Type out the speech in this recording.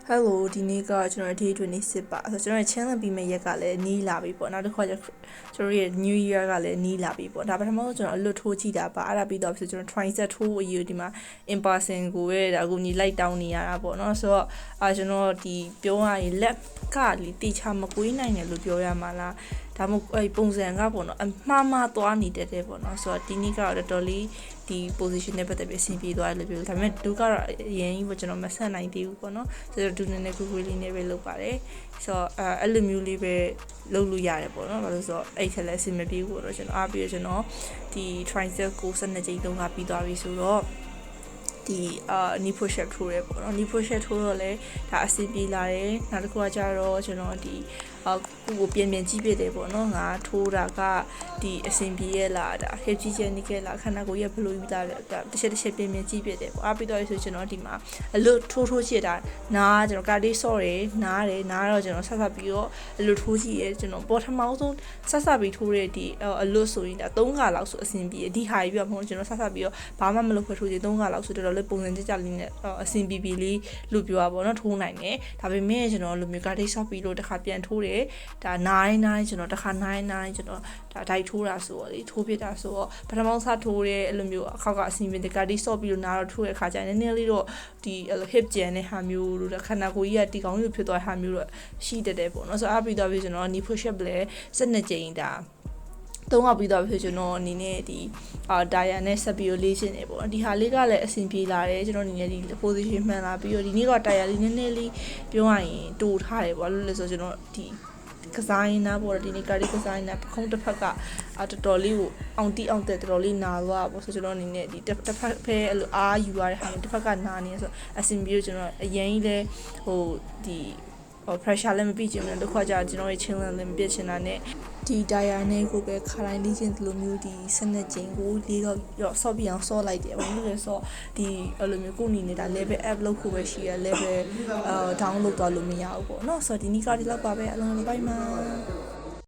Hello ဒီနေ့ကကျွန်တော် day 26ပါဆိုတော့ကျွန်တော် channel ပြီးမဲ့ရက်ကလည်းနီးလာပြီပေါ့နောက်တစ်ခါကျကျွန်တော်ရဲ့ new year ကလည်းနီးလာပြီပေါ့ဒါပထမဆုံးကျွန်တော်အလွတ်ထိုးကြည့်တာပါအဲ့ဒါပြီးတော့ဆိုကျွန်တော် try set ထိုးအယူဒီမှာ in person ကိုပဲဒါအခုညီလိုက်တောင်းနေရတာပေါ့နော်ဆိုတော့ကျွန်တော်ဒီပြောရရင် lab ကလေတေချာမကွေးနိုင်တယ်လို့ပြောရမှာလားဒါမှမဟုတ်အဲ့ပုံစံကပေါ့နော်အမှားသွားနေတယ်ပေါ့နော်ဆိုတော့ဒီနေ့ကတော့တော်တော်လေးဒီ position နဲ့ပတ်သက်ပြီးအဆင်ပြေသွားတယ်လို့ပြောဒါပေမဲ့ဒုကတော့အရင်ကြီးပေါ့ကျွန်တော်မဆက်နိုင်သေးဘူးပေါ့နော်ဆိုတော့ဒုနည်းနည်းကူလေးနဲ့ပဲလုပ်ပါတယ်ဆိုတော့အဲ့လိုမျိုးလေးပဲလုပ်လို့ရတယ်ပေါ့နော်ဘာလို့ဆိုတော့အဲ့ထက်လည်းအဆင်မပြေဘူးပေါ့နော်ကျွန်တော်အားပြီးတော့ကျွန်တော်ဒီ tricep ကို12ကြိမ်3ခါပြီးသွားပြီဆိုတော့ဒီknee push up ထိုးရဲပေါ့နော် knee push up ထိုးတော့လဲဒါအဆင်ပြေလာတယ်နောက်တစ်ခုကကျတော့ကျွန်တော်ဒီကိုပြင်ကြည့်ပြတယ်ပေါ့နော်ငါထိုးတာကဒီအဆင်ပြေရလားဒါ hip ကြီးကျနေခဲ့လားခန္ဓာကိုယ်ရဲ့ဘလို့ပြီးသားတစ်ချက်ပြင်ကြည့်ပြတယ်ပေါ့အားပြီးတော့ဆိုကျွန်တော်ဒီမှာအလွတ်ထိုးချစ်တာနားကျွန်တော်ကာဒီဆော့တယ်နားတော့ကျွန်တော်ဆက်ပြီးတော့အလွတ်ထိုးကြည့်ရဲကျွန်တော်ပထမဆုံးဆက်ပြီးထိုးတဲ့ဒီအလွတ်ဆိုရင်ဒါ3ခါလောက်ဆိုအဆင်ပြေဒီဟာကြီးပြမဟုတ်ကျွန်တော်ဆက်ပြီးတော့ဘာမှမလုပ်ခွဲထိုးကြည့်3ခါလောက်ဆိုတော့လေပုံစံကြကြလေးနဲ့အဆင်ပြေလေးလို့ပြောပါပေါ့နော်ထိုးနိုင်တယ်ဒါပေမဲ့ကျွန်တော်လိုမျိုးကာဒီဆော့ပြီးလို့တစ်ခါပြန်ထိုးတယ်ဒါ9ကျွန်တော်တစ်ခါ9ကျွန်တော်ဒါဒိုက်ထိုးတာဆိုတော့လေထိုးပြတာဆိုတော့ပထမဆုံးထိုးတဲ့အဲ့လိုမျိုးအစီအမင်းတကာဒီဆော့ပြီးလို့နားတော့ထိုးရခါကျရင်နည်းနည်းလေးတော့ဒီ hip ကျန်တဲ့ဟာမျိုးလို့ခန္ဓာကိုယ်ကြီးကတီကောင်းလို့ဖြစ်သွားဟာမျိုးတော့ရှိတတ်တယ်ပေါ့နော်ဆိုတော့အပြီးတော့ကျွန်တော် knee push up လဲ12ကြိမ်ဒါ3ခါပြီးတော့ဖြစ်ကျွန်တော်အနေနဲ့ဒီဒါယာနဲ့ဆက်ပြီးလေ့ကျင့်နေပေါ့ဒီဟာလေးကလည်းအဆင်ပြေလာတယ်ကျွန်တော်အနေနဲ့ဒီ position မှန်လာပြီးတော့ဒီနေ့ကဒါယာလေးနည်းနည်းလေးပြောရရင်တူထားတယ်ပေါ့လို့လဲဆိုကျွန်တော်ဒီကစားရင်နာပေါ့ဒီနေ့ကာဒီကစားရင်နာပခုံးတစ်ဖက်ကတော်တော်လေးကိုအောင်တီးအောင်တဲ့တော်တော်လေးနာသွားပေါ့ဆိုကျွန်တော်အနေနဲ့ဒီတစ်ဖက်ဖဲအဲ့လိုအားယူရတဲ့ဟာတစ်ဖက်ကနာနေဆိုအဆင်ပြေကျွန်တော်အရင်ကြီးလဲဟိုဒီpressure လည်းမပြည့်ချင်ဘူးတခါကြာကျွန်တော်ရဲ့ challenge လည်းမပြည့်ချင်တာနဲ့ဒီတရားနဲ့ကိုပဲခါတိုင်းလေ့ကျင့်သလိုမျိုးဒီ12ကြိမ်ကိုလေးတော့ဆော့ပြအောင်ဆော့လိုက်တယ်ဘာလို့လဲဆိုတော့ဒီအဲ့လိုမျိုးကိုနေနေတာ level up လုပ်ဖို့ပဲရှိရ level down လုပ်သွားလို့မရဘူးပေါ့เนาะဆိုတော့ဒီနေ့ကဒီလောက်ပါပဲအလုံးလုံးဘိုင်မှာ